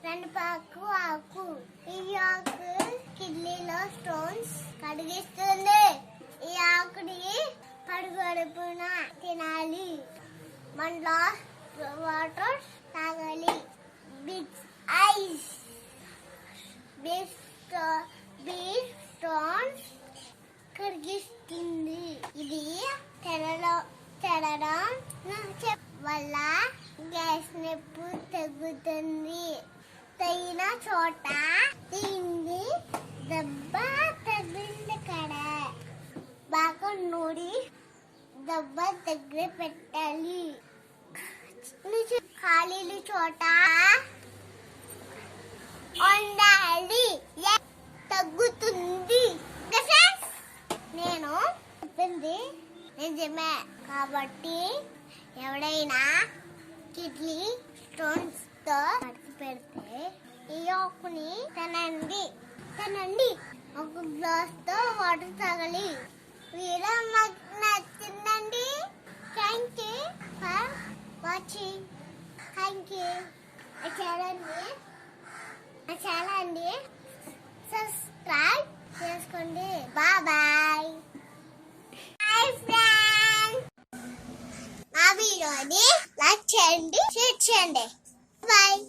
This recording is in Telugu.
రెండు పాకు ఆకు. ఈ ఆకు కిడ్నీలో స్టోన్స్ కడిగిస్తుంది. ఈ ఆకుని పడుగడుపున తినాలి. 1 గ్లాస్ వాటర్ తాగాలి. బిగ్ ఐస్ బిగ్ స్టోన్స్ కరిగిస్తుంది. ఇది తినడం వల్ల గ్యాస్ నొప్పి తగ్గుతుంది. తగిన చోట తిండి దెబ్బ తగిలింది కడ బాగా నూరి దెబ్బ దగ్గర పెట్టాలి. ఖాళీ చోట ఉండాలి. తగ్గుతుంది. నేను చెప్పింది నిజమే కాబట్టి ఎవడైనా కిడ్నీ స్టోన్స్ తో పెడితే ఈ ఆకుని తినండి. 1 గ్లాస్ తో వాటర్ తాగాలి. వీడియో మాకు నచ్చిందండి. Thank you for watching. Thank you. ఛానల్ని సబ్స్క్రైబ్ చేసుకోండి. బాయ్. హాయ్ ఫ్రెండ్స్, నా వీడియోని లైక్ చేయండి, షేర్ చేయండి. బాయ్.